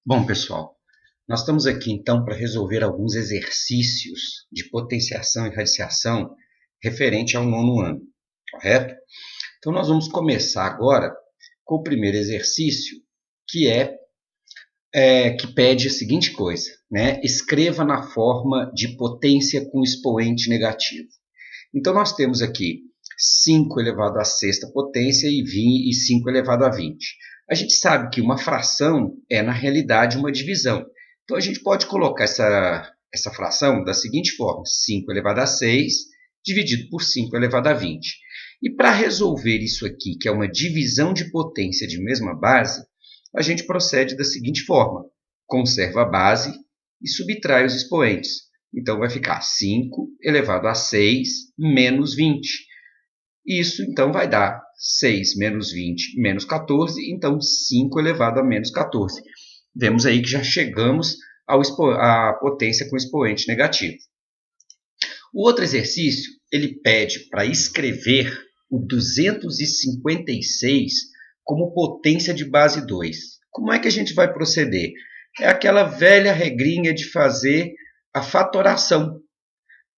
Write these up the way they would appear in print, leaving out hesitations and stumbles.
Bom, pessoal, nós estamos aqui então para resolver alguns exercícios de potenciação e radiciação referente ao nono ano, correto? Então nós vamos começar agora com o primeiro exercício, que que pede a seguinte coisa, né? Escreva na forma de potência com expoente negativo. Então nós temos aqui 5 elevado à sexta potência e 5 elevado a 20. A gente sabe que uma fração é, na realidade, uma divisão. Então, a gente pode colocar essa fração da seguinte forma: 5 elevado a 6 dividido por 5 elevado a 20. E para resolver isso aqui, que é uma divisão de potência de mesma base, a gente procede da seguinte forma: conserva a base e subtrai os expoentes. Então, vai ficar 5 elevado a 6 menos 20. Isso, então, vai dar 6 menos 20 menos 14, então 5 elevado a menos 14. Vemos aí que já chegamos à potência com expoente negativo. O outro exercício, ele pede para escrever o 256 como potência de base 2. Como é que a gente vai proceder? É aquela velha regrinha de fazer a fatoração,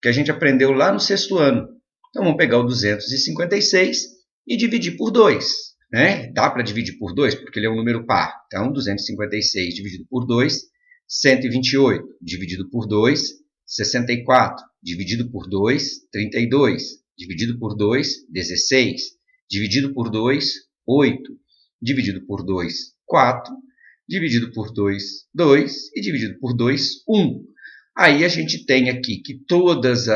que a gente aprendeu lá no sexto ano. Então, vamos pegar o 256 e dividir por 2. Né? Dá para dividir por 2, porque ele é um número par. Então, 256 dividido por 2, 128. Dividido por 2, 64. Dividido por 2, 32. Dividido por 2, 16. Dividido por 2, 8. Dividido por 2, 4. Dividido por 2, 2. E dividido por 2, 1. Aí a gente tem aqui que todos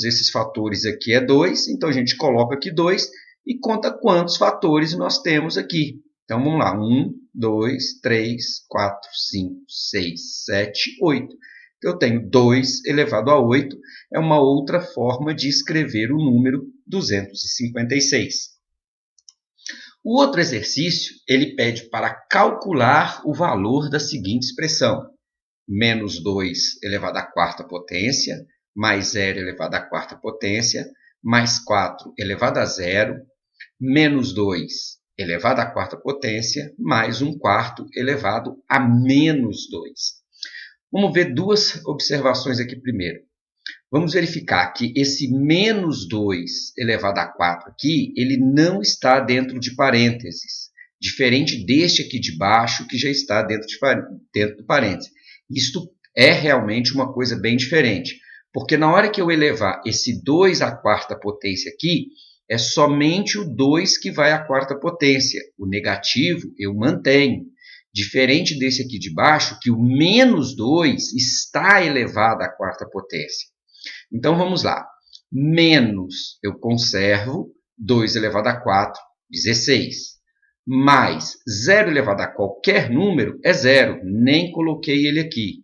esses fatores aqui é 2, então a gente coloca aqui 2 e conta quantos fatores nós temos aqui. Então vamos lá, 1, 2, 3, 4, 5, 6, 7, 8. Eu tenho 2 elevado a 8, é uma outra forma de escrever o número 256. O outro exercício, ele pede para calcular o valor da seguinte expressão: menos 2 elevado à quarta potência, mais 0 elevado à quarta potência, mais 4 elevado a 0, menos 2 elevado à quarta potência, mais 1 quarto elevado a menos 2. Vamos ver duas observações aqui primeiro. Vamos verificar que esse menos 2 elevado a 4 aqui, ele não está dentro de parênteses, diferente deste aqui de baixo, que já está dentro do parênteses. Isto é realmente uma coisa bem diferente, porque na hora que eu elevar esse 2 à quarta potência aqui, é somente o 2 que vai à quarta potência. O negativo eu mantenho. Diferente desse aqui de baixo, que o menos 2 está elevado à quarta potência. Então vamos lá. Menos eu conservo 2 elevado a 4, 16. Mais 0 elevado a qualquer número é 0, nem coloquei ele aqui.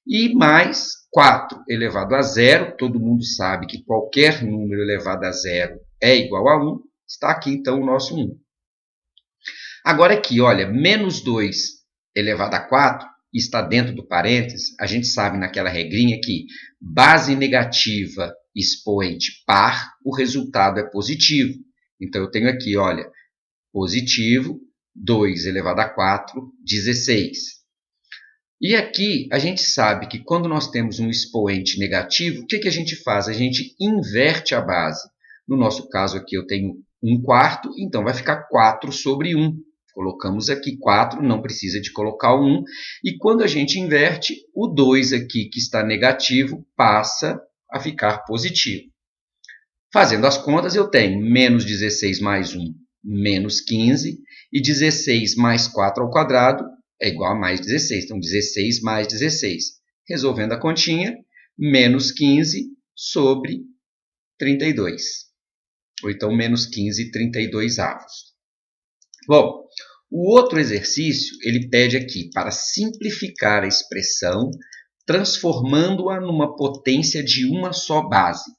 E mais 4 elevado a 0, todo mundo sabe que qualquer número elevado a 0 é igual a 1, está aqui então o nosso 1. Agora aqui, olha, menos 2 elevado a 4 está dentro do parênteses, a gente sabe naquela regrinha que base negativa expoente par, o resultado é positivo. Então eu tenho aqui, olha, positivo, 2 elevado a 4, 16. E aqui a gente sabe que quando nós temos um expoente negativo, o que a gente faz? A gente inverte a base. No nosso caso aqui eu tenho 1 quarto, então vai ficar 4 sobre 1. Colocamos aqui 4, não precisa de colocar o 1. E quando a gente inverte, o 2 aqui que está negativo passa a ficar positivo. Fazendo as contas, eu tenho menos 16 mais 1, menos 15, e 16 mais 4 ao quadrado é igual a mais 16. Então, 16 mais 16. Resolvendo a continha, menos 15 sobre 32. Ou então, menos 15, 32 avos. Bom, o outro exercício, ele pede aqui para simplificar a expressão, transformando-a numa potência de uma só base.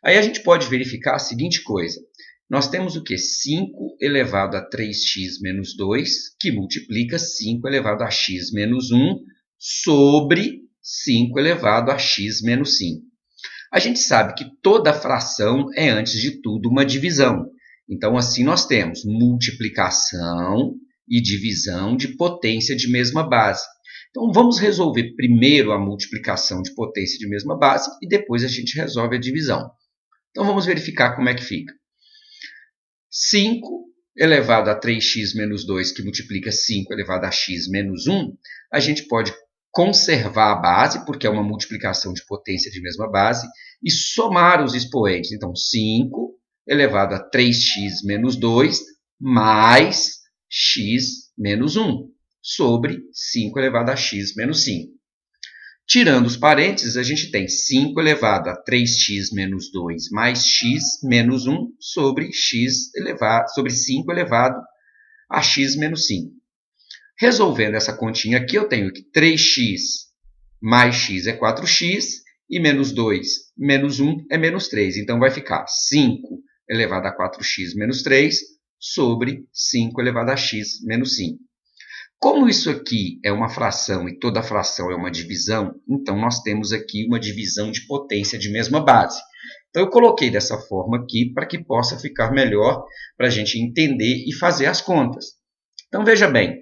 Aí a gente pode verificar a seguinte coisa. Nós temos o quê? 5 elevado a 3x menos 2, que multiplica 5 elevado a x menos 1 sobre 5 elevado a x menos 5. A gente sabe que toda fração é, antes de tudo, uma divisão. Então, assim, nós temos multiplicação e divisão de potência de mesma base. Então, vamos resolver primeiro a multiplicação de potência de mesma base e depois a gente resolve a divisão. Então, vamos verificar como é que fica. 5 elevado a 3x menos 2, que multiplica 5 elevado a x menos 1, a gente pode conservar a base, porque é uma multiplicação de potência de mesma base, e somar os expoentes. Então, 5 elevado a 3x menos 2 mais x menos 1 sobre 5 elevado a x menos 5. Tirando os parênteses, a gente tem 5 elevado a 3x menos 2 mais x menos 1 sobre 5 elevado a x menos 5. Resolvendo essa continha aqui, eu tenho que 3x mais x é 4x e menos 2 menos 1 é menos 3. Então, vai ficar 5 elevado a 4x menos 3 sobre 5 elevado a x menos 5. Como isso aqui é uma fração e toda fração é uma divisão, então nós temos aqui uma divisão de potência de mesma base. Então eu coloquei dessa forma aqui para que possa ficar melhor para a gente entender e fazer as contas. Então veja bem,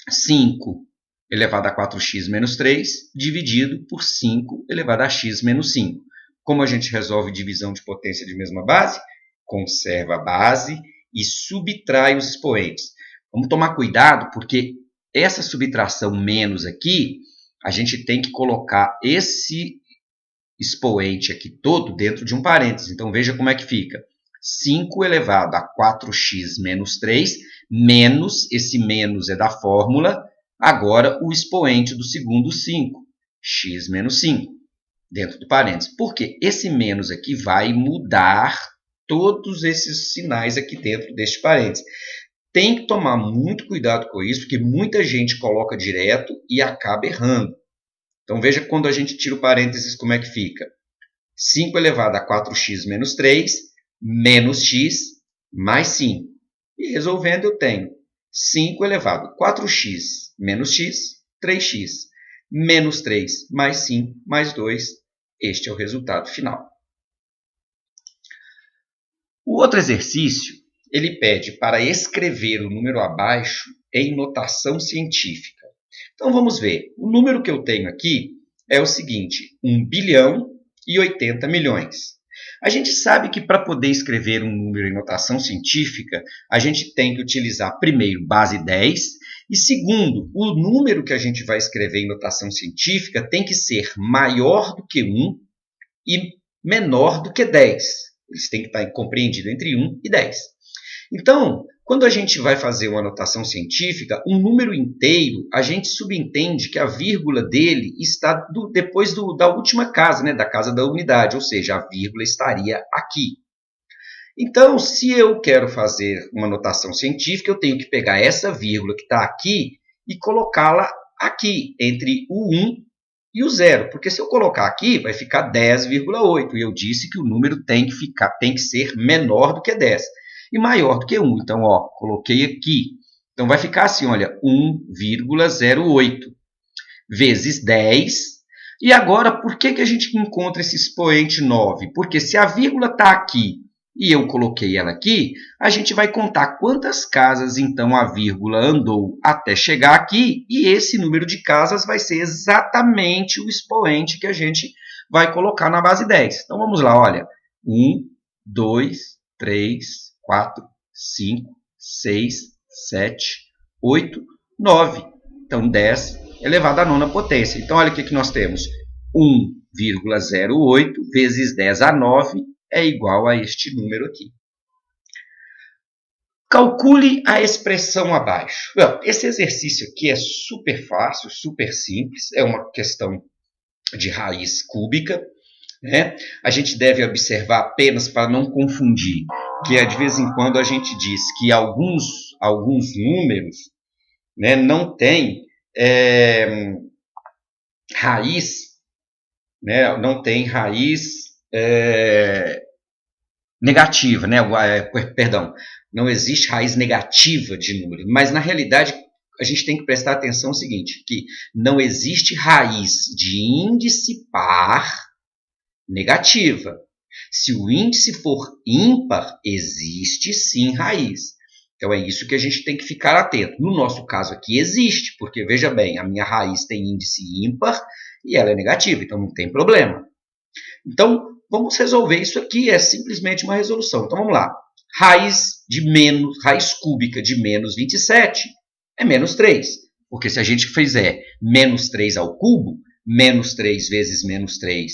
5 elevado a 4x menos 3 dividido por 5 elevado a x menos 5. Como a gente resolve divisão de potência de mesma base? Conserva a base e subtrai os expoentes. Vamos tomar cuidado, porque essa subtração menos aqui, a gente tem que colocar esse expoente aqui todo dentro de um parênteses. Então, veja como é que fica. 5 elevado a 4x menos 3, menos, esse menos é da fórmula, agora o expoente do segundo 5, x menos 5, dentro do parênteses. Porque esse menos aqui vai mudar todos esses sinais aqui dentro deste parênteses. Tem que tomar muito cuidado com isso, porque muita gente coloca direto e acaba errando. Então, veja quando a gente tira o parênteses como é que fica. 5 elevado a 4x menos 3, menos x, mais 5. E resolvendo, eu tenho 5 elevado a 4x menos x, 3x, menos 3, mais 5, mais 2. Este é o resultado final. O outro exercício, ele pede para escrever o número abaixo em notação científica. Então, vamos ver. O número que eu tenho aqui é o seguinte, 1 bilhão e 80 milhões. A gente sabe que para poder escrever um número em notação científica, a gente tem que utilizar, primeiro, base 10, e segundo, o número que a gente vai escrever em notação científica tem que ser maior do que 1 e menor do que 10. Eles têm que estar compreendidos entre 1 e 10. Então, quando a gente vai fazer uma notação científica, um número inteiro, a gente subentende que a vírgula dele está depois da última casa, né, da casa da unidade, ou seja, a vírgula estaria aqui. Então, se eu quero fazer uma notação científica, eu tenho que pegar essa vírgula que está aqui e colocá-la aqui, entre o 1 e o 0, porque se eu colocar aqui, vai ficar 10,8, e eu disse que o número tem que ser menor do que 10. E maior do que 1. Então, ó, coloquei aqui. Então, vai ficar assim, olha, 1,08 vezes 10. E agora, por que a gente encontra esse expoente 9? Porque se a vírgula está aqui e eu coloquei ela aqui, a gente vai contar quantas casas, então, a vírgula andou até chegar aqui. E esse número de casas vai ser exatamente o expoente que a gente vai colocar na base 10. Então, vamos lá, olha. 1, 2, 3... 4, 5, 6, 7, 8, 9. Então, 10 elevado à nona potência. Então, olha o que nós temos. 1,08 vezes 10 a 9 é igual a este número aqui. Calcule a expressão abaixo. Esse exercício aqui é super fácil, super simples. É uma questão de raiz cúbica. Né? A gente deve observar apenas para não confundir, que de vez em quando a gente diz que alguns números, né, não têm raiz, né, não tem raiz negativa, né, perdão, não existe raiz negativa de número, mas na realidade a gente tem que prestar atenção no seguinte, que não existe raiz de índice par negativa. Se o índice for ímpar, existe sim raiz. Então, é isso que a gente tem que ficar atento. No nosso caso aqui existe, porque, veja bem, a minha raiz tem índice ímpar e ela é negativa, então não tem problema. Então, vamos resolver isso aqui, é simplesmente uma resolução. Então, vamos lá. Raiz cúbica de menos 27 é menos 3. Porque se a gente fizer menos 3 ao cubo, menos 3 vezes menos 3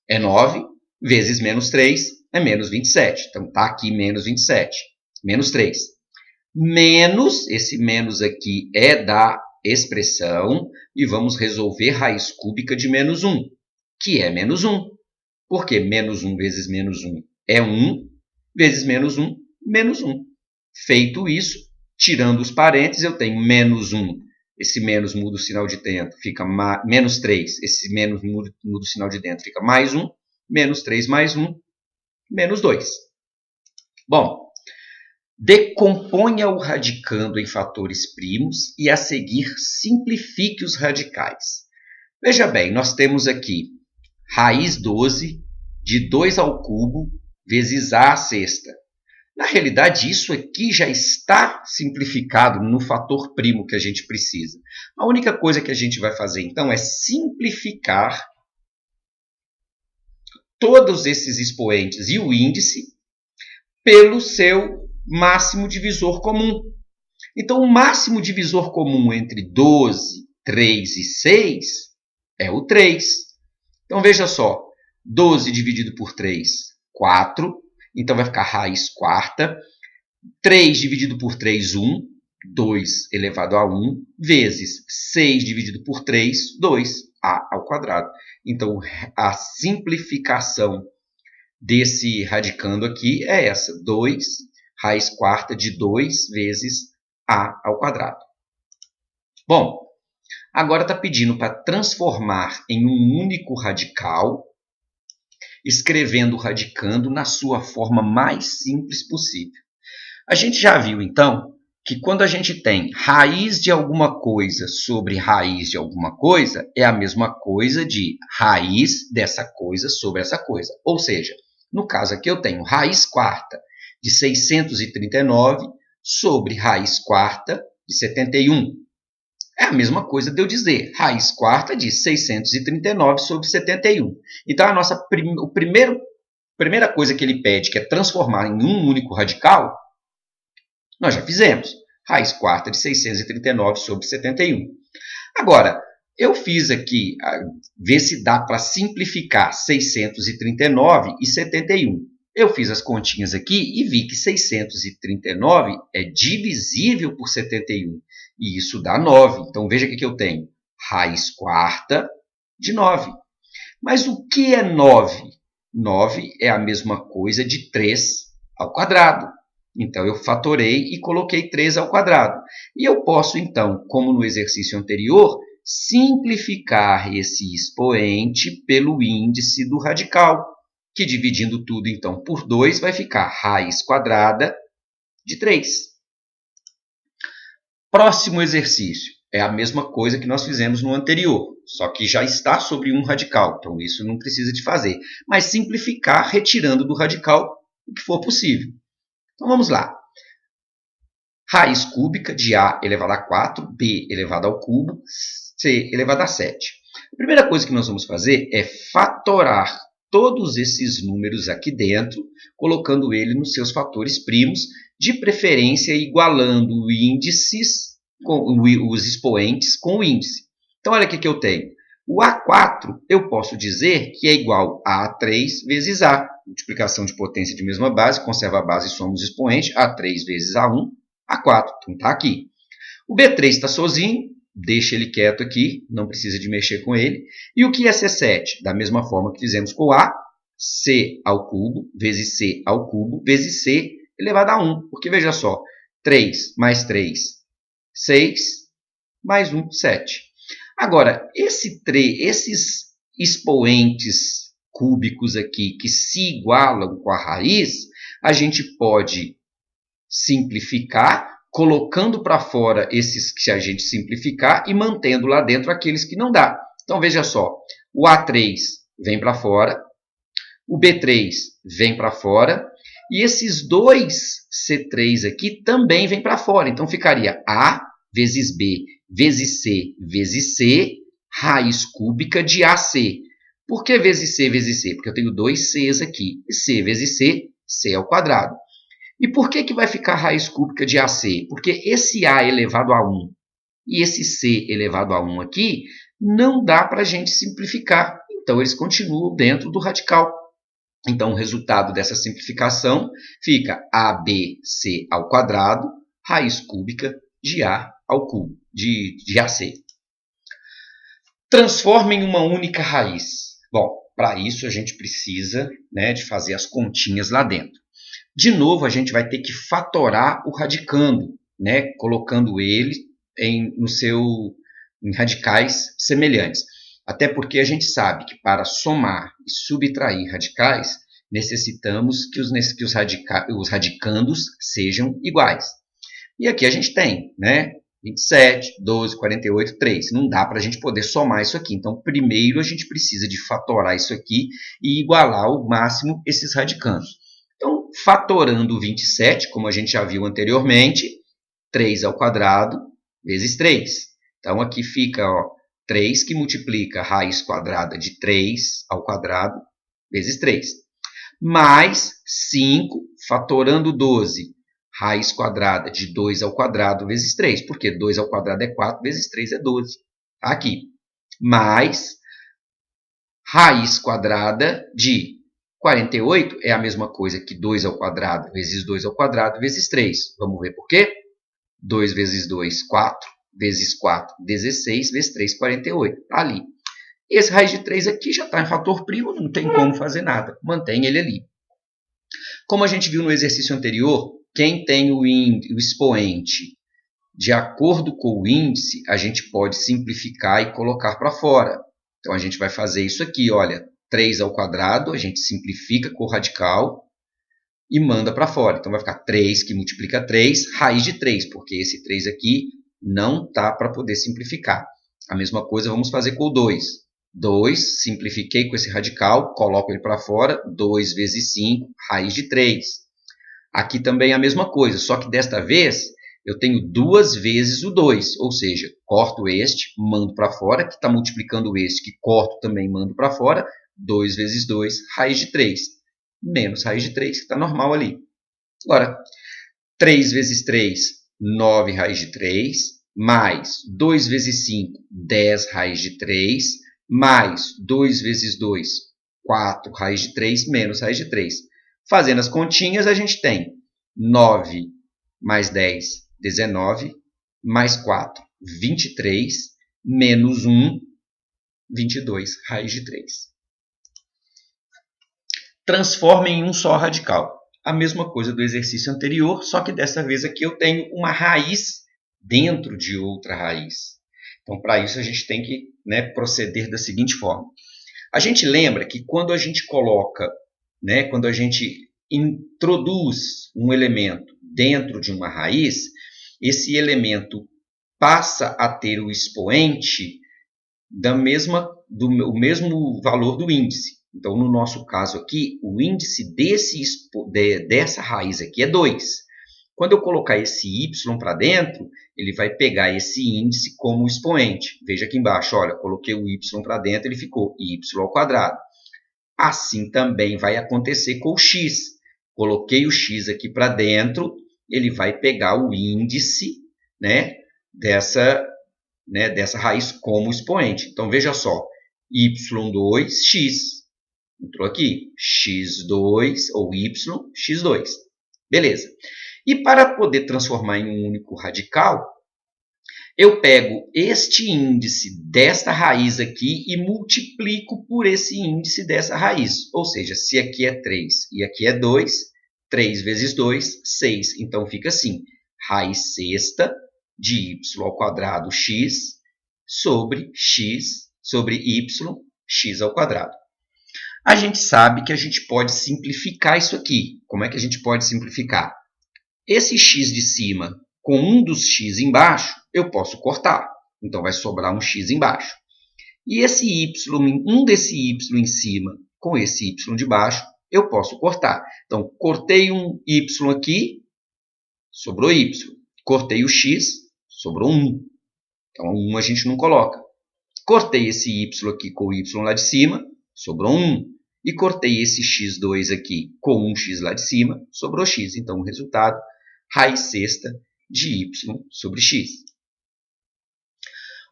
é 9, vezes menos 3 é menos 27. Então, está aqui menos 27, menos 3. Menos, esse menos aqui é da expressão, e vamos resolver raiz cúbica de menos 1, que é menos 1. Porque menos 1 vezes menos 1 é 1, vezes menos 1, menos 1. Feito isso, tirando os parênteses, eu tenho menos 1. Esse menos muda o sinal de dentro, fica menos 3. Esse menos muda o sinal de dentro, fica mais 1. Menos 3 mais 1, menos 2. Bom, decomponha o radicando em fatores primos e a seguir simplifique os radicais. Veja bem, nós temos aqui raiz 12 de 2 ao cubo vezes a à sexta. Na realidade, isso aqui já está simplificado no fator primo que a gente precisa. A única coisa que a gente vai fazer, então, é simplificar todos esses expoentes e o índice pelo seu máximo divisor comum. Então, o máximo divisor comum entre 12, 3 e 6 é o 3. Então, veja só, 12 dividido por 3, 4. Então, vai ficar raiz quarta. 3 dividido por 3, 1. 2 elevado a 1, vezes 6 dividido por 3, 2, a ao quadrado. Então, a simplificação desse radicando aqui é essa, 2, raiz quarta de 2 vezes a ao quadrado. Bom, agora está pedindo para transformar em um único radical, escrevendo o radicando na sua forma mais simples possível. A gente já viu, então, que quando a gente tem raiz de alguma coisa sobre raiz de alguma coisa, é a mesma coisa de raiz dessa coisa sobre essa coisa. Ou seja, no caso aqui eu tenho raiz quarta de 639 sobre raiz quarta de 71. É a mesma coisa de eu dizer raiz quarta de 639 sobre 71. Então, a primeira coisa que ele pede, que é transformar em um único radical, nós já fizemos. Raiz quarta de 639 sobre 71. Agora, eu fiz aqui, ver se dá para simplificar 639 e 71. Eu fiz as continhas aqui e vi que 639 é divisível por 71. E isso dá 9. Então, veja o que eu tenho. Raiz quarta de 9. Mas o que é 9? 9 é a mesma coisa de 3 ao quadrado. Então, eu fatorei e coloquei 3 ao quadrado. E eu posso, então, como no exercício anterior, simplificar esse expoente pelo índice do radical, que dividindo tudo, então, por 2, vai ficar raiz quadrada de 3. Próximo exercício. É a mesma coisa que nós fizemos no anterior, só que já está sobre um radical, então isso não precisa de fazer. Mas simplificar retirando do radical o que for possível. Então, vamos lá. Raiz cúbica de A elevado a 4, B elevado ao cubo, C elevado a 7. A primeira coisa que nós vamos fazer é fatorar todos esses números aqui dentro, colocando ele nos seus fatores primos, de preferência igualando os expoentes com o índice. Então, olha o que eu tenho. O A4 eu posso dizer que é igual a A3 vezes A. Multiplicação de potência de mesma base, conserva a base e soma os expoentes. A3 vezes A1, A4. Então, está aqui. O B3 está sozinho, deixa ele quieto aqui, não precisa de mexer com ele. E o que é C7? Da mesma forma que fizemos com o A, C ao cubo, vezes C ao cubo, vezes C elevado a 1. Porque, veja só, 3 mais 3, 6, mais 1, 7. Agora, esses expoentes cúbicos aqui que se igualam com a raiz, a gente pode simplificar, colocando para fora esses que a gente simplificar e mantendo lá dentro aqueles que não dá. Então, veja só, o A3 vem para fora, o B3 vem para fora, E esses dois C3 aqui também vêm para fora. Então, ficaria A vezes B vezes C, raiz cúbica de AC. Por que vezes C vezes C? Porque eu tenho dois Cs aqui. E C vezes C, C ao quadrado. E por que vai ficar raiz cúbica de AC? Porque esse A elevado a 1 e esse C elevado a 1 aqui, não dá para a gente simplificar. Então, eles continuam dentro do radical. Então, o resultado dessa simplificação fica ABC ao quadrado, raiz cúbica de A ao cubo, de AC. Transforma em uma única raiz. Bom, para isso a gente precisa, né, de fazer as continhas lá dentro. De novo, a gente vai ter que fatorar o radicando, né, colocando ele em radicais semelhantes. Até porque a gente sabe que para somar e subtrair radicais, necessitamos que os radicandos sejam iguais. E aqui a gente tem, né, 27, 12, 48, 3. Não dá para a gente poder somar isso aqui. Então, primeiro a gente precisa de fatorar isso aqui e igualar ao máximo esses radicandos. Então, fatorando 27, como a gente já viu anteriormente, 3 ao quadrado vezes 3. Então, aqui fica 3 que multiplica a raiz quadrada de 3 ao quadrado vezes 3. Mais 5, fatorando 12, raiz quadrada de 2 ao quadrado vezes 3. Porque 2 ao quadrado é 4, vezes 3 é 12. Aqui. Mais raiz quadrada de 48 é a mesma coisa que 2 ao quadrado vezes 2 ao quadrado vezes 3. Vamos ver por quê? 2 vezes 2, 4. Vezes 4, 16. Vezes 3, 48. Está ali. E esse raiz de 3 aqui já está em fator primo, não tem como fazer nada. Mantém ele ali. Como a gente viu no exercício anterior, quem tem o expoente de acordo com o índice, a gente pode simplificar e colocar para fora. Então, a gente vai fazer isso aqui, olha, 3 ao quadrado, a gente simplifica com o radical e manda para fora. Então, vai ficar 3 que multiplica 3, raiz de 3, porque esse 3 aqui não está para poder simplificar. A mesma coisa vamos fazer com o 2. 2, simplifiquei com esse radical, coloco ele para fora, 2 vezes 5, raiz de 3. Aqui também é a mesma coisa, só que desta vez eu tenho 2 vezes o 2, ou seja, corto este, mando para fora, que está multiplicando este, que corto também mando para fora, 2 vezes 2, raiz de 3, menos raiz de 3, que está normal ali. Agora, 3 vezes 3, 9 raiz de 3, mais 2 vezes 5, 10 raiz de 3, mais 2 vezes 2, 4 raiz de 3, menos raiz de 3. Fazendo as continhas, a gente tem 9 mais 10, 19, mais 4, 23, menos 1, 22, raiz de 3. Transforma em um só radical. A mesma coisa do exercício anterior, só que dessa vez aqui eu tenho uma raiz dentro de outra raiz. Então, para isso, a gente tem que, né, proceder da seguinte forma. A gente lembra que quando a gente coloca, né, quando a gente introduz um elemento dentro de uma raiz, esse elemento passa a ter o expoente o mesmo valor do índice. Então, no nosso caso aqui, o índice dessa raiz aqui é 2. Quando eu colocar esse y para dentro, ele vai pegar esse índice como expoente. Veja aqui embaixo, olha, coloquei o y para dentro, ele ficou y ao quadrado. Assim também vai acontecer com o x. Coloquei o x aqui para dentro, ele vai pegar o índice, né, dessa raiz como expoente. Então, veja só, y2x. Entrou aqui, x2 ou y, x2. Beleza. E para poder transformar em um único radical, eu pego este índice desta raiz aqui e multiplico por esse índice dessa raiz. Ou seja, se aqui é 3 e aqui é 2, 3 vezes 2, 6. Então, fica assim, raiz sexta de y ao quadrado x sobre y, x ao quadrado. A gente sabe que a gente pode simplificar isso aqui. Como é que a gente pode simplificar? Esse x de cima com um dos x embaixo, eu posso cortar. Então, vai sobrar um x embaixo. E esse y, um desse y em cima com esse y de baixo, eu posso cortar. Então, cortei um y aqui, sobrou y. Cortei o x, sobrou 1. Então, 1 a gente não coloca. Cortei esse y aqui com o y lá de cima, sobrou 1. E cortei esse x2 aqui com 1x lá de cima, sobrou x. Então, o resultado, raiz sexta de y sobre x.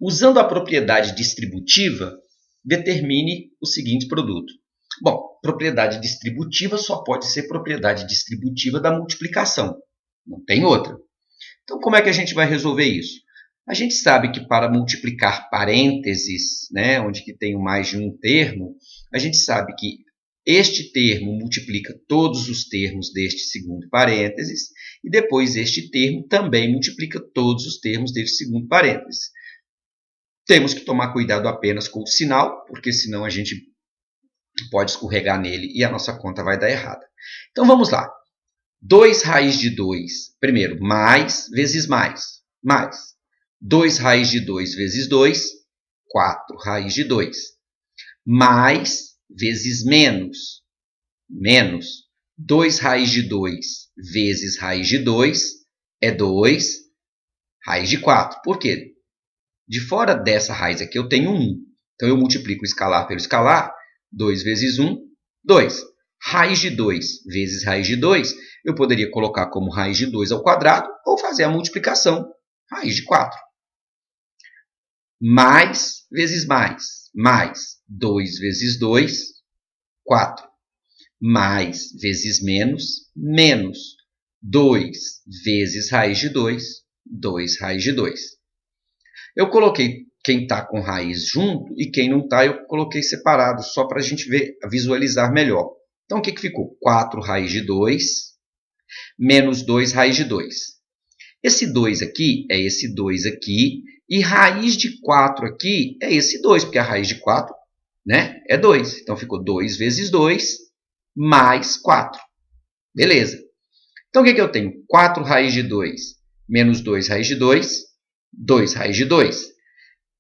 Usando a propriedade distributiva, determine o seguinte produto. Bom, propriedade distributiva só pode ser propriedade distributiva da multiplicação. Não tem outra. Então, como é que a gente vai resolver isso? A gente sabe que para multiplicar parênteses, né, onde que tem mais de um termo, a gente sabe que este termo multiplica todos os termos deste segundo parênteses e depois este termo também multiplica todos os termos deste segundo parênteses. Temos que tomar cuidado apenas com o sinal, porque senão a gente pode escorregar nele e a nossa conta vai dar errada. Então, vamos lá. 2 raiz de 2, primeiro, mais vezes mais. 2 raiz de 2 vezes 2, 4 raiz de 2. Mais vezes menos. 2 raiz de 2 vezes raiz de 2 é 2 raiz de 4. Por quê? De fora dessa raiz aqui eu tenho 1. Então, eu multiplico o escalar pelo escalar. 2 vezes 1, 2. Raiz de 2 vezes raiz de 2, eu poderia colocar como raiz de 2 ao quadrado ou fazer a multiplicação, raiz de 4. Mais vezes mais. 2 vezes 2, 4. Mais vezes menos. 2 vezes raiz de 2, 2 raiz de 2. Eu coloquei quem está com raiz junto e quem não está eu coloquei separado, só para a gente visualizar melhor. Então, o que ficou? 4 raiz de 2 menos 2 raiz de 2. Esse 2 aqui é esse 2 aqui e raiz de 4 aqui é esse 2, porque a raiz de 4, né, é 2. Então, ficou 2 vezes 2 mais 4. Beleza. Então, o que eu tenho? 4 raiz de 2 menos 2 raiz de 2, 2 raiz de 2.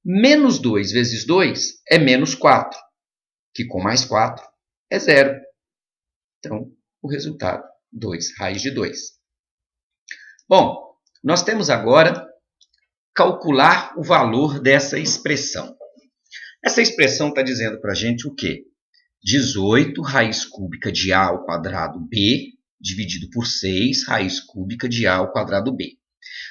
Menos 2 vezes 2 é menos 4, que com mais 4 é 0. Então, o resultado, 2 raiz de 2. Bom, nós temos agora calcular o valor dessa expressão. Essa expressão está dizendo para a gente o quê? 18 raiz cúbica de a ao quadrado b dividido por 6 raiz cúbica de a ao quadrado b.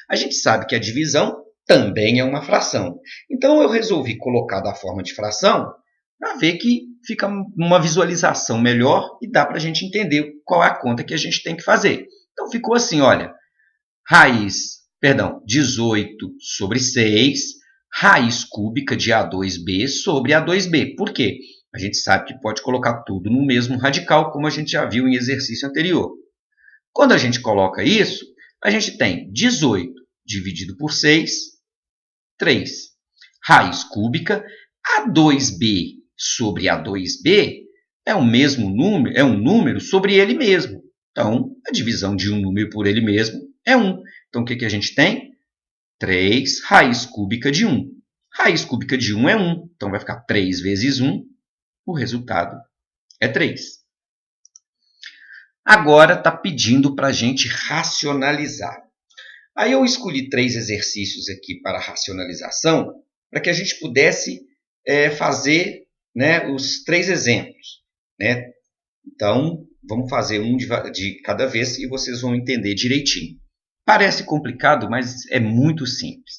A gente sabe que a divisão também é uma fração. Então, eu resolvi colocar da forma de fração para ver que fica uma visualização melhor e dá para a gente entender qual é a conta que a gente tem que fazer. Então, ficou assim, olha, 18 sobre 6, raiz cúbica de A2B sobre A2B. Por quê? A gente sabe que pode colocar tudo no mesmo radical, como a gente já viu em exercício anterior. Quando a gente coloca isso, a gente tem 18 dividido por 6, 3. Raiz cúbica, A2B sobre A2B é o mesmo número, é um número sobre ele mesmo. Então, a divisão de um número por ele mesmo é 1. Então, o que a gente tem? 3 raiz cúbica de 1. Raiz cúbica de 1 é 1. Então, vai ficar 3 vezes 1. O resultado é 3. Agora, está pedindo para a gente racionalizar. Aí eu escolhi 3 exercícios aqui para racionalização, para que a gente pudesse fazer, né, os 3 exemplos. Né? Então, vamos fazer um de cada vez e vocês vão entender direitinho. Parece complicado, mas é muito simples.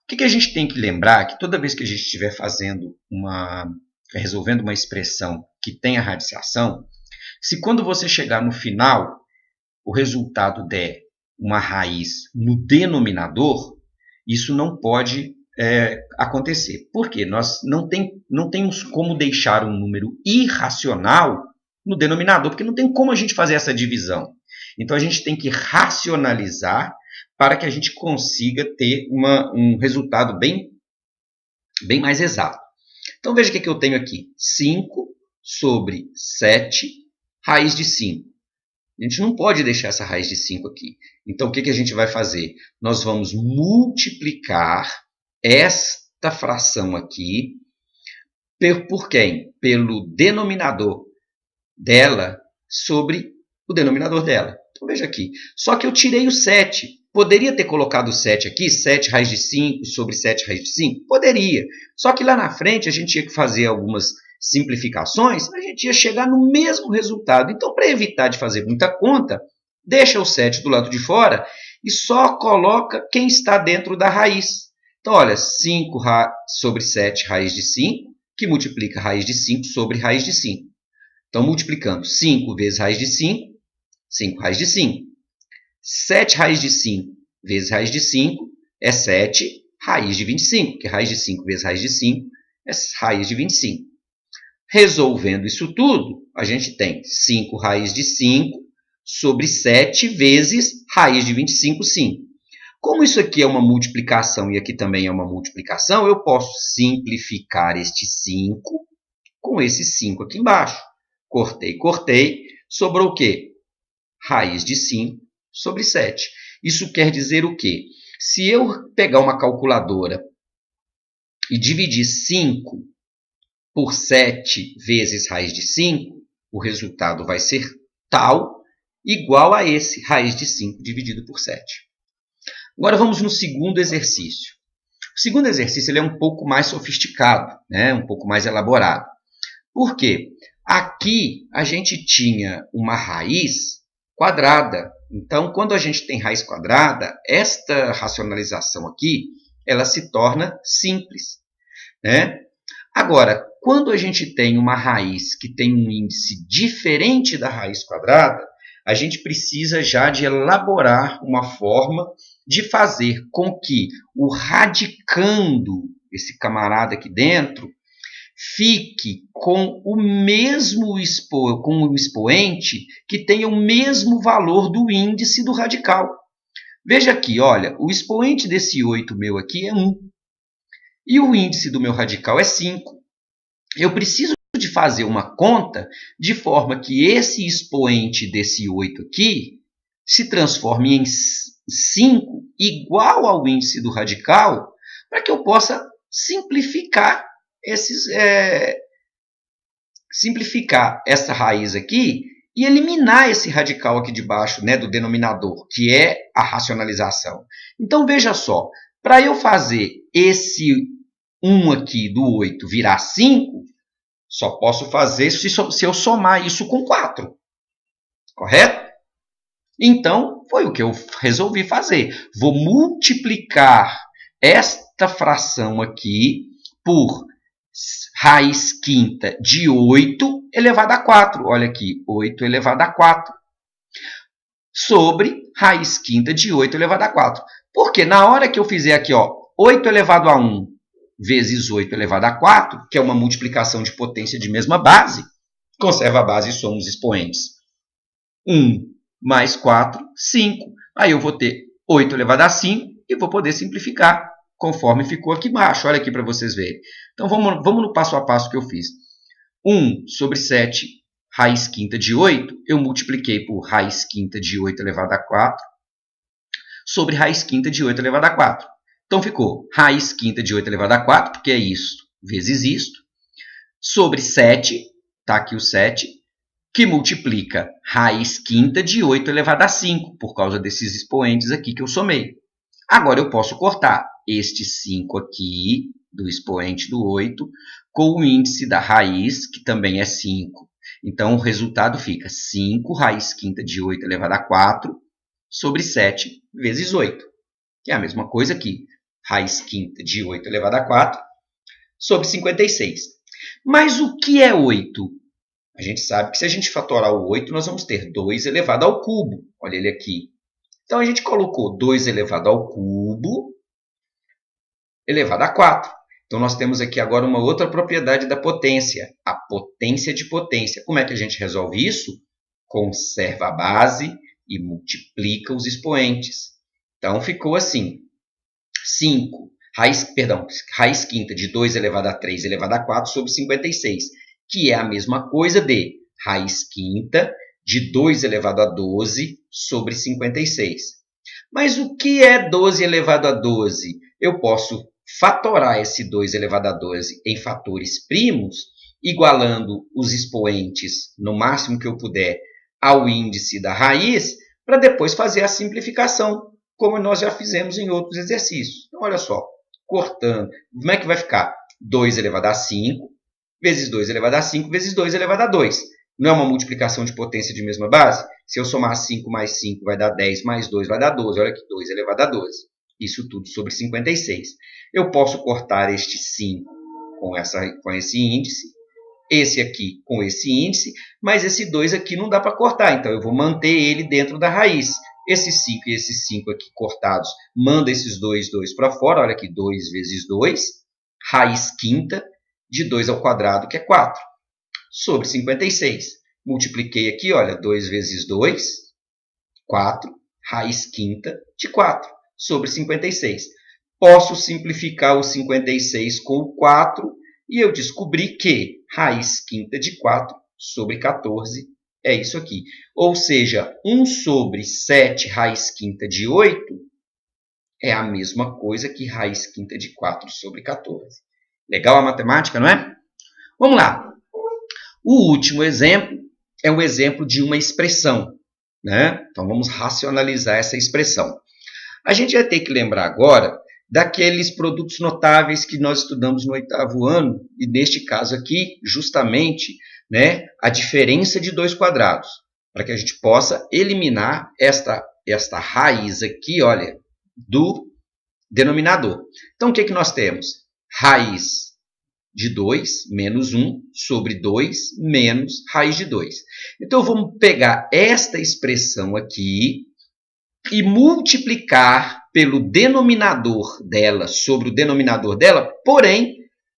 O que a gente tem que lembrar é que toda vez que a gente estiver resolvendo uma expressão que tenha radiciação, se quando você chegar no final, o resultado der uma raiz no denominador, isso não pode acontecer. Por quê? Nós não temos como deixar um número irracional no denominador, porque não tem como a gente fazer essa divisão. Então, a gente tem que racionalizar para que a gente consiga ter um resultado bem mais exato. Então, veja o que eu tenho aqui. 5 sobre 7, raiz de 5. A gente não pode deixar essa raiz de 5 aqui. Então, o que a gente vai fazer? Nós vamos multiplicar esta fração aqui por quem? Pelo denominador dela, sobre o denominador dela. Então, veja aqui. Só que eu tirei o 7. Poderia ter colocado o 7 aqui, 7 raiz de 5 sobre 7 raiz de 5? Poderia. Só que lá na frente a gente tinha que fazer algumas simplificações, a gente ia chegar no mesmo resultado. Então, para evitar de fazer muita conta, deixa o 7 do lado de fora e só coloca quem está dentro da raiz. Então, olha, 5 sobre 7 raiz de 5, que multiplica raiz de 5 sobre raiz de 5. Então, multiplicando 5 vezes raiz de 5, 5 raiz de 5. 7 raiz de 5 vezes raiz de 5 é 7 raiz de 25, porque raiz de 5 vezes raiz de 5 é raiz de 25. Resolvendo isso tudo, a gente tem 5 raiz de 5 sobre 7 vezes raiz de 25, 5. Como isso aqui é uma multiplicação e aqui também é uma multiplicação, eu posso simplificar este 5 com esse 5 aqui embaixo. Cortei, cortei, sobrou o quê? Raiz de 5 sobre 7. Isso quer dizer o quê? Se eu pegar uma calculadora e dividir 5 por 7 vezes raiz de 5, o resultado vai ser tal, igual a esse, raiz de 5 dividido por 7. Agora vamos no segundo exercício. O segundo exercício ele é um pouco mais sofisticado, né? Um pouco mais elaborado. Por quê? Aqui a gente tinha uma raiz quadrada. Então, quando a gente tem raiz quadrada, esta racionalização aqui ela se torna simples, né? Agora, quando a gente tem uma raiz que tem um índice diferente da raiz quadrada, a gente precisa já de elaborar uma forma de fazer com que o radicando, esse camarada aqui dentro, fique com o mesmo expoente que tenha o mesmo valor do índice do radical. Veja aqui, olha, o expoente desse 8 meu aqui é 1. E o índice do meu radical é 5. Eu preciso de fazer uma conta de forma que esse expoente desse 8 aqui se transforme em 5 igual ao índice do radical para que eu possa simplificar essa raiz aqui e eliminar esse radical aqui de baixo, né, do denominador, que é a racionalização. Então, veja só, para eu fazer esse 1 aqui do 8 virar 5, só posso fazer se eu somar isso com 4. Correto? Então, foi o que eu resolvi fazer. Vou multiplicar esta fração aqui por raiz quinta de 8 elevado a 4. Olha aqui, 8 elevado a 4. Sobre raiz quinta de 8 elevado a 4. Porque na hora que eu fizer aqui, ó, 8 elevado a 1 vezes 8 elevado a 4, que é uma multiplicação de potência de mesma base, conserva a base e soma os expoentes. 1 mais 4, 5. Aí eu vou ter 8 elevado a 5 e vou poder simplificar conforme ficou aqui embaixo. Olha aqui para vocês verem. Então, vamos no passo a passo que eu fiz. 1 sobre 7, raiz quinta de 8, eu multipliquei por raiz quinta de 8 elevado a 4 sobre raiz quinta de 8 elevado a 4. Então, ficou raiz quinta de 8 elevado a 4, porque é isto vezes isto, sobre 7, está aqui o 7, que multiplica raiz quinta de 8 elevado a 5, por causa desses expoentes aqui que eu somei. Agora, eu posso cortar este 5 aqui, do expoente do 8, com o índice da raiz, que também é 5. Então, o resultado fica 5 raiz quinta de 8 elevado a 4 sobre 7 vezes 8. Que é a mesma coisa aqui. Raiz quinta de 8 elevado a 4 sobre 56. Mas o que é 8? A gente sabe que se a gente fatorar o 8, nós vamos ter 2 elevado ao cubo. Olha ele aqui. Então, a gente colocou 2 elevado ao cubo elevado a 4. Então, nós temos aqui agora uma outra propriedade da potência, a potência de potência. Como é que a gente resolve isso? Conserva a base e multiplica os expoentes. Então, ficou assim. 5, raiz quinta de 2 elevado a 3 elevado a 4 sobre 56, que é a mesma coisa de raiz quinta de 2 elevado a 12 sobre 56. Mas o que é 12 elevado a 12? Eu posso fatorar esse 2 elevado a 12 em fatores primos, igualando os expoentes no máximo que eu puder ao índice da raiz para depois fazer a simplificação, como nós já fizemos em outros exercícios. Então, olha só, cortando, como é que vai ficar? 2 elevado a 5, vezes 2 elevado a 5, vezes 2 elevado a 2. Não é uma multiplicação de potência de mesma base? Se eu somar 5 mais 5 vai dar 10, mais 2 vai dar 12. Olha aqui, 2 elevado a 12. Isso tudo sobre 56. Eu posso cortar este 5 com esse índice, esse aqui com esse índice, mas esse 2 aqui não dá para cortar, então eu vou manter ele dentro da raiz. Esse 5 e esse 5 aqui cortados, manda esses dois para fora, olha aqui, 2 vezes 2, raiz quinta de 2 ao quadrado, que é 4, sobre 56. Multipliquei aqui, olha, 2 vezes 2, 4, raiz quinta de 4, sobre 56. Posso simplificar o 56 com o 4 e eu descobri que raiz quinta de 4 sobre 14 é isso aqui. Ou seja, 1 sobre 7 raiz quinta de 8 é a mesma coisa que raiz quinta de 4 sobre 14. Legal a matemática, não é? Vamos lá. O último exemplo é um exemplo de uma expressão, né? Então, vamos racionalizar essa expressão. A gente vai ter que lembrar agora daqueles produtos notáveis que nós estudamos no 8º ano, e neste caso aqui, justamente, né, a diferença de 2 quadrados, para que a gente possa eliminar esta raiz aqui, olha, do denominador. Então, o que nós temos? Raiz de 2 menos 1 sobre 2 menos raiz de 2. Então, vamos pegar esta expressão aqui e multiplicar pelo denominador dela sobre o denominador dela, porém,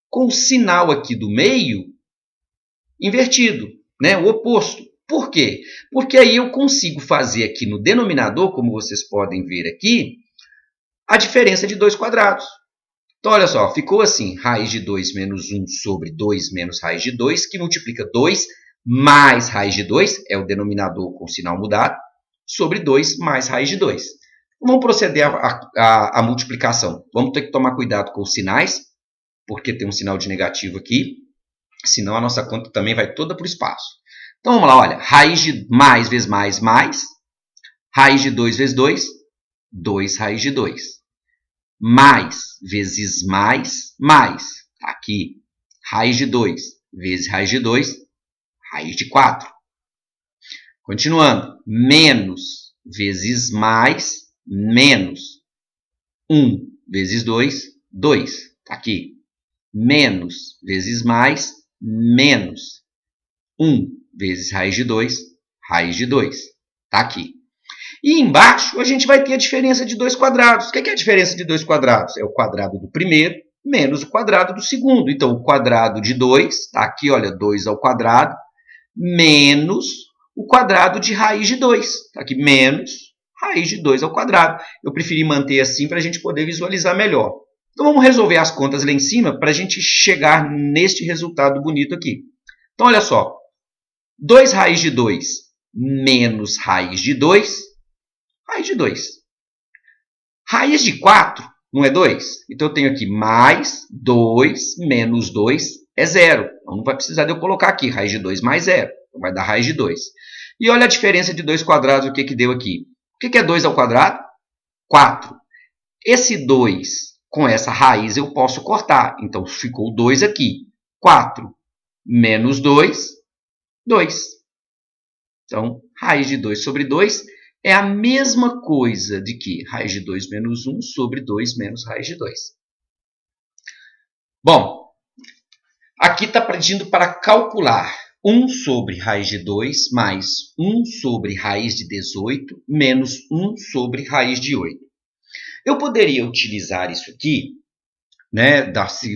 com o sinal aqui do meio invertido, né? O oposto. Por quê? Porque aí eu consigo fazer aqui no denominador, como vocês podem ver aqui, a diferença de 2 quadrados. Então, olha só, ficou assim, raiz de 2 menos 1 sobre 2 menos raiz de 2, que multiplica 2 mais raiz de 2, é o denominador com sinal mudado, sobre 2 mais raiz de 2. Vamos proceder à multiplicação. Vamos ter que tomar cuidado com os sinais, porque tem um sinal de negativo aqui, senão a nossa conta também vai toda para o espaço. Então, vamos lá, olha, raiz de mais vezes mais, raiz de 2 vezes 2, 2 raiz de 2. Mais vezes mais, tá aqui, raiz de 2 vezes raiz de 2, raiz de 4. Continuando, menos vezes mais, menos 1 vezes 2, 2, tá aqui. Menos vezes mais, menos 1 vezes raiz de 2, raiz de 2, tá aqui. E embaixo a gente vai ter a diferença de 2 quadrados. O que é a diferença de 2 quadrados? É o quadrado do primeiro menos o quadrado do segundo. Então, o quadrado de 2, tá aqui, olha, 2 ao quadrado, menos o quadrado de raiz de 2. Tá aqui, menos raiz de 2 ao quadrado. Eu preferi manter assim para a gente poder visualizar melhor. Então, vamos resolver as contas lá em cima para a gente chegar neste resultado bonito aqui. Então, olha só. 2 raiz de 2 menos raiz de 2, raiz de 2. Raiz de 4 não é 2? Então, eu tenho aqui mais 2 menos 2 é 0. Então, não vai precisar de eu colocar aqui raiz de 2 mais 0. Então, vai dar raiz de 2. E olha a diferença de 2 quadrados, o que deu aqui. O que é 2 ao quadrado? 4. Esse 2 com essa raiz eu posso cortar. Então, ficou 2 aqui. 4 menos 2, 2. Então, raiz de 2 sobre 2 é a mesma coisa de que raiz de 2 menos 1 sobre 2 menos raiz de 2. Bom, aqui está pedindo para calcular 1 sobre raiz de 2 mais 1 sobre raiz de 18 menos 1 sobre raiz de 8. Eu poderia utilizar isso aqui, né?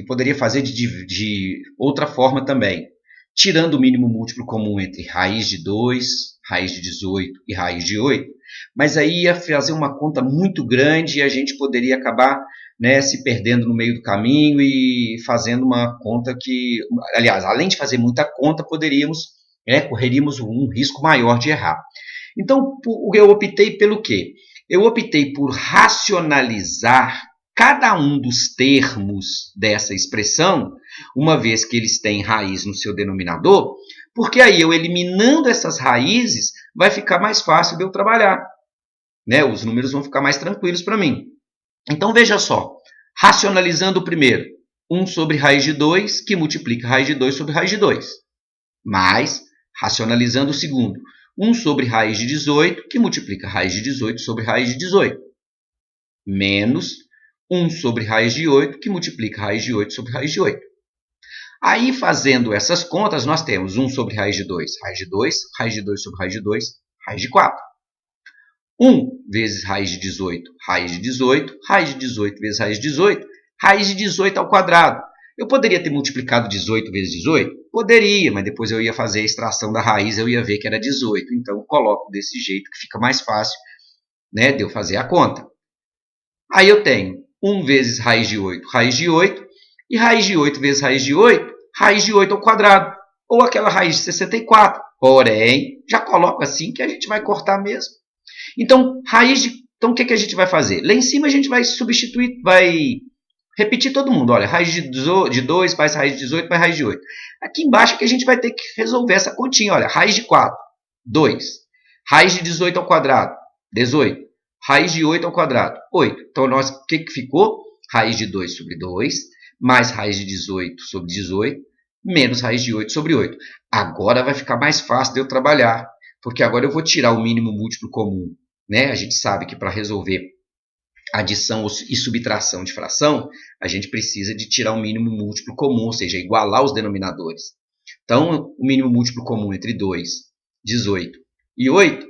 Poderia fazer de outra forma também, tirando o mínimo múltiplo comum entre raiz de 2, raiz de 18 e raiz de 8, mas aí ia fazer uma conta muito grande e a gente poderia acabar, né, se perdendo no meio do caminho e fazendo uma conta que, aliás, além de fazer muita conta, correríamos um risco maior de errar. Então, eu optei pelo quê? Eu optei por racionalizar cada um dos termos dessa expressão, uma vez que eles têm raiz no seu denominador, Porque aí eu eliminando essas raízes, vai ficar mais fácil de eu trabalhar. Né? Os números vão ficar mais tranquilos para mim. Então veja só, racionalizando o primeiro, 1 sobre raiz de 2, que multiplica raiz de 2 sobre raiz de 2. Mais, racionalizando o segundo, 1 sobre raiz de 18, que multiplica raiz de 18 sobre raiz de 18. Menos 1 sobre raiz de 8, que multiplica raiz de 8 sobre raiz de 8. Aí, fazendo essas contas, nós temos 1 sobre raiz de 2, raiz de 2, raiz de 2 sobre raiz de 2, raiz de 4. 1 vezes raiz de 18, raiz de 18, raiz de 18 vezes raiz de 18, raiz de 18 ao quadrado. Eu poderia ter multiplicado 18 vezes 18? Poderia, mas depois eu ia fazer a extração da raiz, eu ia ver que era 18. Então, eu coloco desse jeito que fica mais fácil, né, de eu fazer a conta. Aí eu tenho 1 vezes raiz de 8, e raiz de 8 vezes raiz de 8 ao quadrado, ou aquela raiz de 64. Porém, já coloco assim que a gente vai cortar mesmo. Então, o que a gente vai fazer? Lá em cima a gente vai substituir, vai repetir todo mundo. Olha, raiz de 2 mais raiz de 18 mais raiz de 8. Aqui embaixo é que a gente vai ter que resolver essa continha. Olha, raiz de 4, 2. Raiz de 18 ao quadrado, 18. Raiz de 8 ao quadrado, 8. Então, o que ficou? Raiz de 2 sobre 2, mais raiz de 18 sobre 18, menos raiz de 8 sobre 8. Agora vai ficar mais fácil de eu trabalhar, porque agora eu vou tirar o mínimo múltiplo comum. Né? A gente sabe que para resolver adição e subtração de fração, a gente precisa de tirar o mínimo múltiplo comum, ou seja, igualar os denominadores. Então, o mínimo múltiplo comum entre 2, 18 e 8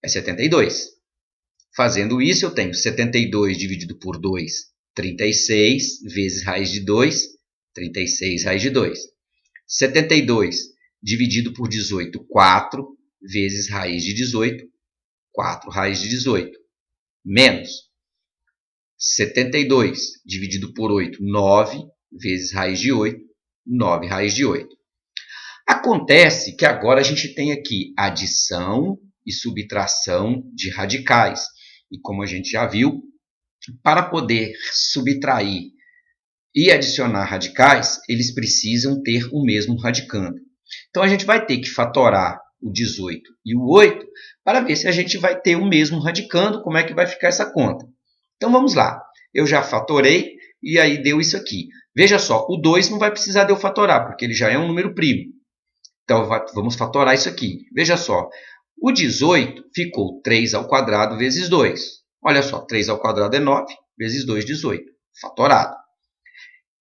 é 72. Fazendo isso, eu tenho 72 dividido por 2, 36, vezes raiz de 2, 36 raiz de 2. 72 dividido por 18, 4, vezes raiz de 18, 4 raiz de 18. Menos 72 dividido por 8, 9, vezes raiz de 8, 9 raiz de 8. Acontece que agora a gente tem aqui adição e subtração de radicais. E como a gente já viu, para poder subtrair e adicionar radicais, eles precisam ter o mesmo radicando. Então, a gente vai ter que fatorar o 18 e o 8 para ver se a gente vai ter o mesmo radicando, como é que vai ficar essa conta. Então, vamos lá. Eu já fatorei e aí deu isso aqui. Veja só, o 2 não vai precisar de eu fatorar, porque ele já é um número primo. Então, vamos fatorar isso aqui. Veja só, o 18 ficou 3 ao quadrado vezes 2. Olha só, 3 ao quadrado é 9, vezes 2, 18. Fatorado.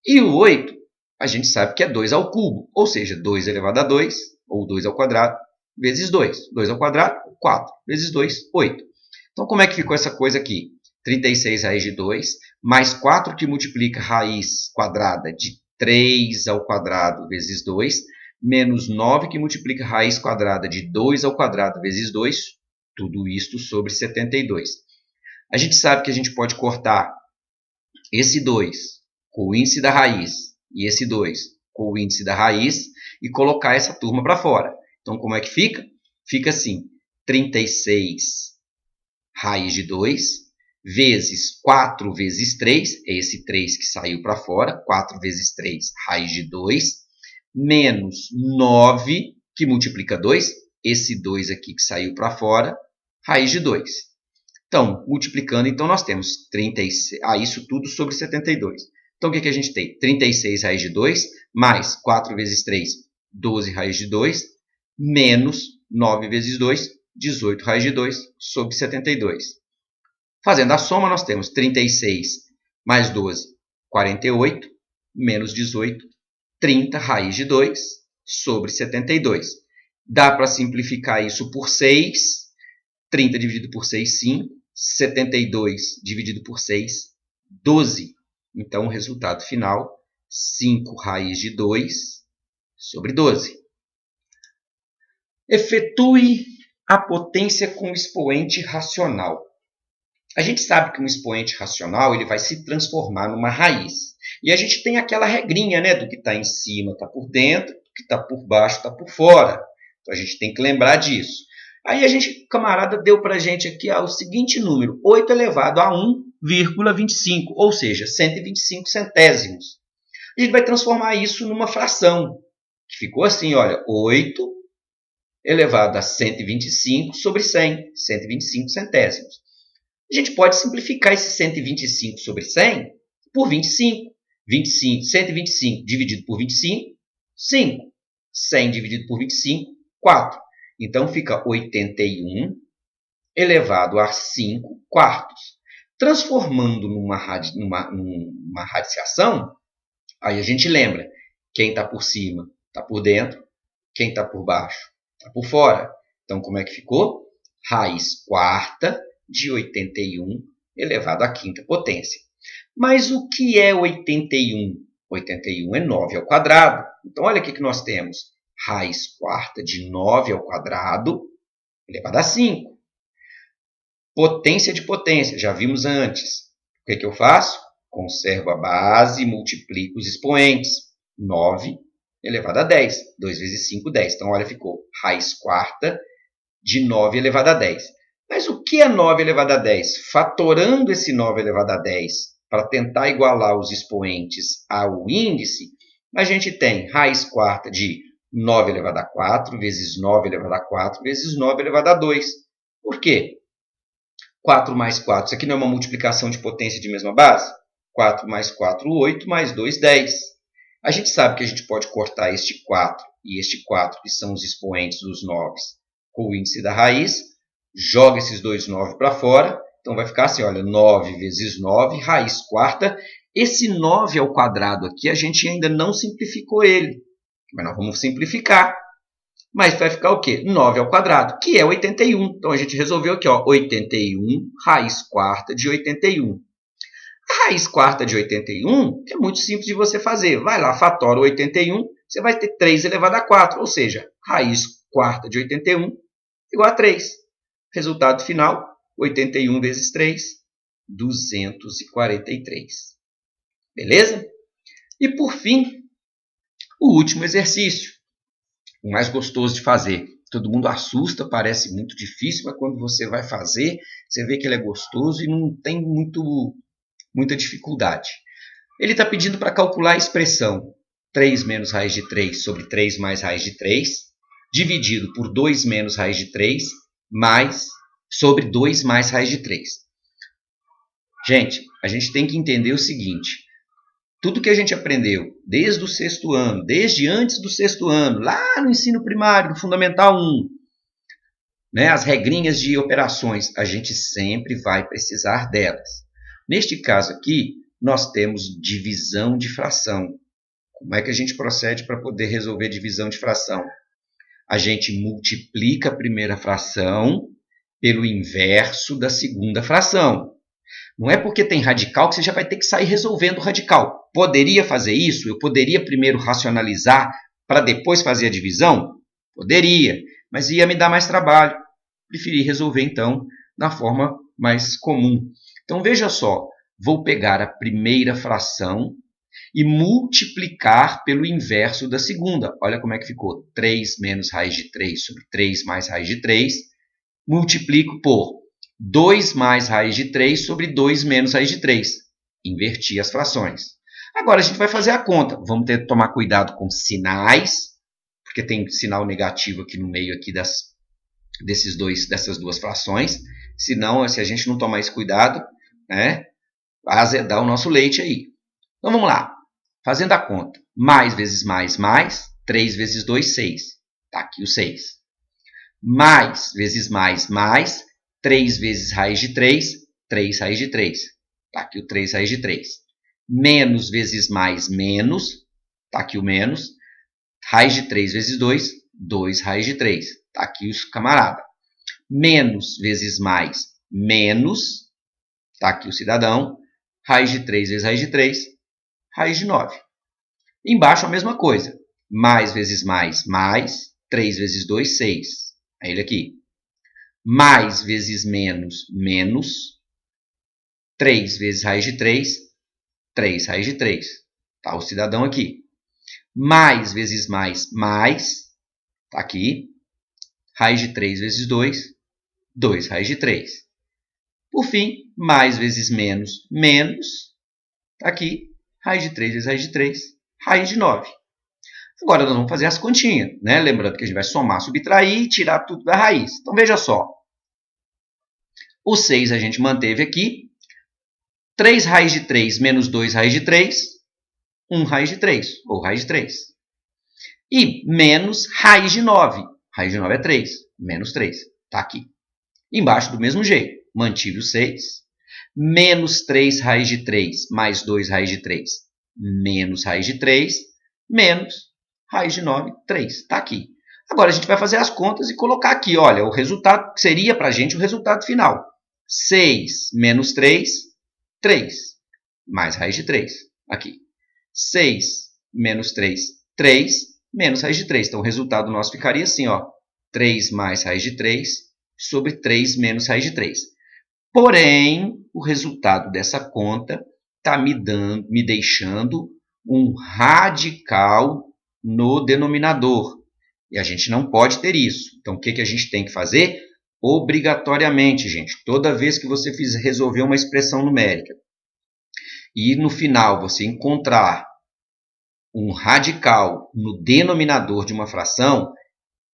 E o 8, a gente sabe que é 2 ao cubo, ou seja, 2 elevado a 2, ou 2 ao quadrado, vezes 2. 2 ao quadrado, 4, vezes 2, 8. Então, como é que ficou essa coisa aqui? 36 raiz de 2, mais 4 que multiplica raiz quadrada de 3 ao quadrado vezes 2, menos 9 que multiplica raiz quadrada de 2 ao quadrado vezes 2, tudo isto sobre 72. A gente sabe que a gente pode cortar esse 2 com o índice da raiz e esse 2 com o índice da raiz e colocar essa turma para fora. Então, como é que fica? Fica assim, 36 raiz de 2 vezes 4 vezes 3, é esse 3 que saiu para fora, 4 vezes 3, raiz de 2, menos 9, que multiplica 2, esse 2 aqui que saiu para fora, raiz de 2. Então, multiplicando, então nós temos 36, isso tudo sobre 72. Então, o que a gente tem? 36 raiz de 2, mais 4 vezes 3, 12 raiz de 2, menos 9 vezes 2, 18 raiz de 2, sobre 72. Fazendo a soma, nós temos 36 mais 12, 48, menos 18, 30 raiz de 2 sobre 72. Dá para simplificar isso por 6. 30 dividido por 6, 5. 72 dividido por 6, 12. Então, o resultado final, 5 raiz de 2 sobre 12. Efetue a potência com expoente racional. A gente sabe que um expoente racional ele vai se transformar numa raiz. E a gente tem aquela regrinha, né, do que está em cima está por dentro, do que está por baixo está por fora. Então, a gente tem que lembrar disso. Aí o camarada deu para a gente aqui o seguinte número, 8 elevado a 1,25, ou seja, 125 centésimos. A gente vai transformar isso numa fração, que ficou assim, olha, 8 elevado a 125 sobre 100, 125 centésimos. A gente pode simplificar esse 125 sobre 100 por 25. 125 dividido por 25, 5. 100 dividido por 25, 4. Então, fica 81 elevado a 5 quartos. Transformando numa radiciação, aí a gente lembra, quem está por cima está por dentro, quem está por baixo está por fora. Então, como é que ficou? Raiz quarta de 81 elevado à quinta potência. Mas o que é 81? 81 é 9 ao quadrado. Então, olha o que nós temos. Raiz quarta de 9 ao quadrado elevado a 5. Potência de potência, já vimos antes. O que eu faço? Conservo a base e multiplico os expoentes. 9 elevado a 10. 2 vezes 5, 10. Então, olha, ficou raiz quarta de 9 elevado a 10. Mas o que é 9 elevado a 10? Fatorando esse 9 elevado a 10 para tentar igualar os expoentes ao índice, a gente tem raiz quarta de 9 elevado a 4 vezes 9 elevado a 4 vezes 9 elevado a 2. Por quê? 4 mais 4, isso aqui não é uma multiplicação de potência de mesma base? 4 mais 4, 8, mais 2, 10. A gente sabe que a gente pode cortar este 4 e este 4, que são os expoentes dos 9, com o índice da raiz, joga esses dois 9 para fora, então vai ficar assim, olha, 9 vezes 9, raiz quarta. Esse 9 ao quadrado aqui, a gente ainda não simplificou ele, mas nós vamos simplificar. Mas vai ficar o quê? 9 ao quadrado, que é 81. Então, a gente resolveu aqui, ó, 81, raiz quarta de 81. A raiz quarta de 81 é muito simples de você fazer. Vai lá, fatora 81, você vai ter 3 elevado a 4, ou seja, raiz quarta de 81 igual a 3. Resultado final, 81 vezes 3, 243. Beleza? E, por fim, o último exercício. O mais gostoso de fazer. Todo mundo assusta, parece muito difícil, mas quando você vai fazer, você vê que ele é gostoso e não tem muita dificuldade. Ele está pedindo para calcular a expressão 3 menos raiz de 3 sobre 3 mais raiz de 3, dividido por 2 menos raiz de 3, sobre 2 mais raiz de 3. Gente, a gente tem que entender o seguinte. Tudo que a gente aprendeu desde o sexto ano, desde antes do sexto ano, lá no ensino primário, no Fundamental 1, né, as regrinhas de operações, a gente sempre vai precisar delas. Neste caso aqui, nós temos divisão de fração. Como é que a gente procede para poder resolver divisão de fração? A gente multiplica a primeira fração pelo inverso da segunda fração. Não é porque tem radical que você já vai ter que sair resolvendo o radical. Poderia fazer isso? Eu poderia primeiro racionalizar para depois fazer a divisão? Poderia, mas ia me dar mais trabalho. Preferi resolver, então, da forma mais comum. Então, veja só. Vou pegar a primeira fração e multiplicar pelo inverso da segunda. Olha como é que ficou. 3 menos raiz de 3 sobre 3 mais raiz de 3. Multiplico por 2 mais raiz de 3 sobre 2 menos raiz de 3. Inverti as frações. Agora a gente vai fazer a conta. Vamos ter que tomar cuidado com sinais, porque tem sinal negativo aqui no meio aqui dessas duas frações. Senão, se a gente não tomar esse cuidado, né, vai azedar o nosso leite aí. Então vamos lá. Fazendo a conta. Mais vezes mais, 3 vezes 2, 6. Está aqui o 6. Mais vezes mais, 3 vezes raiz de 3, 3 raiz de 3. Está aqui o 3 raiz de 3. Menos vezes mais, menos. Está aqui o menos. Raiz de 3 vezes 2, 2 raiz de 3. Está aqui os camarada. Menos vezes mais, menos. Está aqui o cidadão. Raiz de 3 vezes raiz de 3, raiz de 9. Embaixo a mesma coisa. Mais vezes mais, 3 vezes 2, 6. É ele aqui. Mais vezes menos, menos. 3 vezes raiz de 3, 3 raiz de 3. Está o cidadão aqui. Mais vezes mais, está aqui. Raiz de 3 vezes 2, 2 raiz de 3. Por fim, mais vezes menos, menos. Está aqui. Raiz de 3 vezes raiz de 3, raiz de 9. Agora nós vamos fazer as continhas, né? Lembrando que a gente vai somar, subtrair e tirar tudo da raiz. Então veja só. O 6 a gente manteve aqui. 3 raiz de 3 menos 2 raiz de 3, 1 raiz de 3, ou raiz de 3. E menos raiz de 9. Raiz de 9 é 3, menos 3. Está aqui. Embaixo do mesmo jeito. Mantive o 6. Menos 3 raiz de 3 mais 2 raiz de 3. Menos raiz de 3, menos raiz de 9, 3. Está aqui. Agora a gente vai fazer as contas e colocar aqui. Olha, o resultado que seria para a gente o resultado final. 6 menos 3, 3. Mais raiz de 3. Aqui. 6 menos 3, 3. Menos raiz de 3. Então o resultado nosso ficaria assim, ó. 3 mais raiz de 3 sobre 3 menos raiz de 3. Porém, o resultado dessa conta está me deixando um radical no denominador. E a gente não pode ter isso. Então, o que a gente tem que fazer? Obrigatoriamente, gente, toda vez que você resolver uma expressão numérica e no final você encontrar um radical no denominador de uma fração,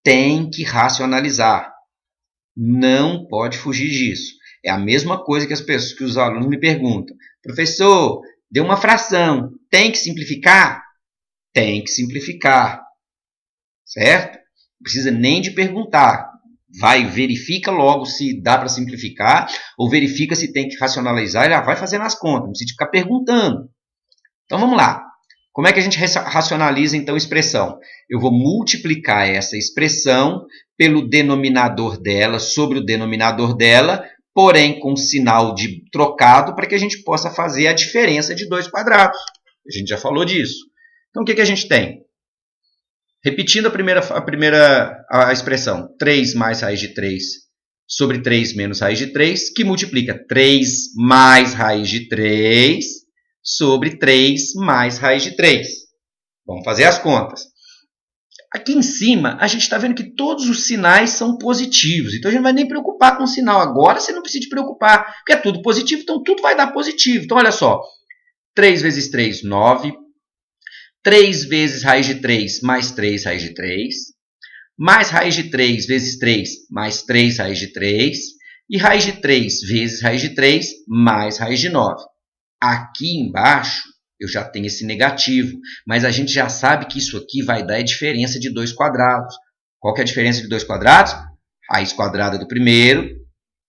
tem que racionalizar. Não pode fugir disso. É a mesma coisa que os alunos me perguntam. Professor, deu uma fração, tem que simplificar? Tem que simplificar. Certo? Não precisa nem de perguntar. Vai, verifica logo se dá para simplificar, ou verifica se tem que racionalizar, e já vai fazendo as contas, não precisa ficar perguntando. Então vamos lá. Como é que a gente racionaliza então a expressão? Eu vou multiplicar essa expressão pelo denominador dela, sobre o denominador dela, porém com sinal de trocado, para que a gente possa fazer a diferença de 2 quadrados. A gente já falou disso. Então o que a gente tem? Repetindo a expressão, 3 mais raiz de 3 sobre 3 menos raiz de 3, que multiplica 3 mais raiz de 3 sobre 3 mais raiz de 3. Vamos fazer as contas. Aqui em cima, a gente está vendo que todos os sinais são positivos. Então, a gente não vai nem preocupar com o sinal. Agora, você não precisa se preocupar, porque é tudo positivo, então tudo vai dar positivo. Então, olha só. 3 vezes 3, 9. 3 vezes raiz de 3 mais 3 raiz de 3, mais raiz de 3 vezes 3 mais 3 raiz de 3, e raiz de 3 vezes raiz de 3 mais raiz de 9. Aqui embaixo eu já tenho esse negativo, mas a gente já sabe que isso aqui vai dar a diferença de 2 quadrados. Qual que é a diferença de 2 quadrados? Raiz quadrada do primeiro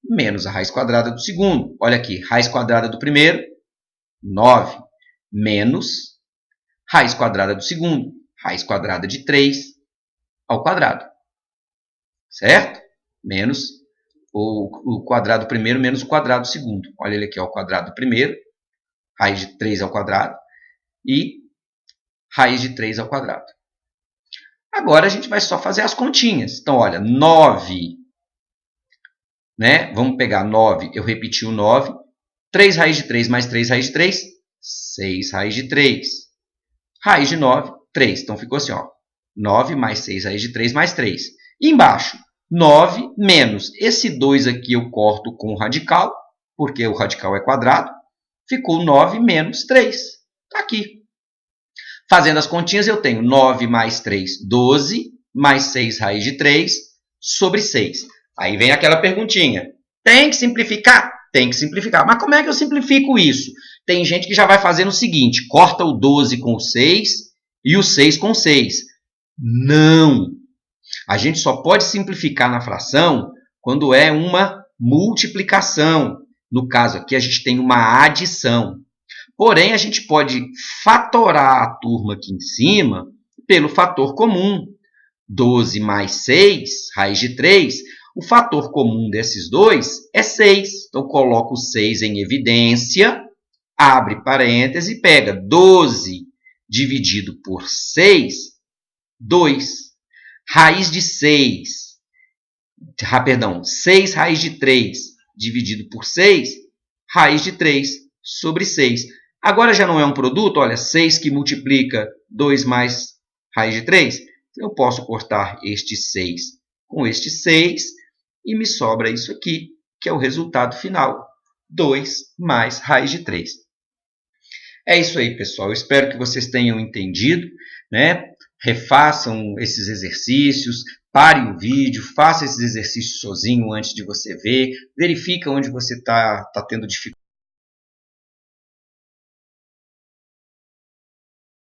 menos a raiz quadrada do segundo. Olha aqui, raiz quadrada do primeiro, 9, menos raiz quadrada do segundo, raiz quadrada de 3 ao quadrado. Certo? Menos o quadrado do primeiro menos o quadrado do segundo. Olha ele aqui, ó, o quadrado do primeiro, raiz de 3 ao quadrado, e raiz de 3 ao quadrado. Agora a gente vai só fazer as continhas. Então, olha, 9, né? Vamos pegar 9, eu repeti o 9. 3 raiz de 3 mais 3 raiz de 3, 6 raiz de 3. Raiz de 9, 3. Então, ficou assim, ó, 9 mais 6 raiz de 3 mais 3. E embaixo, 9 menos. Esse 2 aqui eu corto com o radical, porque o radical é quadrado. Ficou 9 menos 3. Está aqui. Fazendo as continhas, eu tenho 9 mais 3, 12, mais 6 raiz de 3, sobre 6. Aí vem aquela perguntinha. Tem que simplificar? Tem que simplificar. Mas como é que eu simplifico isso? Tem gente que já vai fazendo o seguinte, corta o 12 com o 6 e o 6 com o 6. Não! A gente só pode simplificar na fração quando é uma multiplicação. No caso aqui, a gente tem uma adição. Porém, a gente pode fatorar a turma aqui em cima pelo fator comum. 12 mais 6, raiz de 3. O fator comum desses dois é 6. Então, coloco o 6 em evidência, abre parêntese e pega 12 dividido por 6, 2. Raiz de 6, 6 raiz de 3 dividido por 6, raiz de 3 sobre 6. Agora já não é um produto, olha, 6 que multiplica 2 mais raiz de 3. Eu posso cortar este 6 com este 6 e me sobra isso aqui, que é o resultado final, 2 mais raiz de 3. É isso aí, pessoal. Eu espero que vocês tenham entendido, né? refaçam esses exercícios, pare o vídeo, faça esses exercícios sozinho antes de você ver, verifica onde você está tendo dificuldade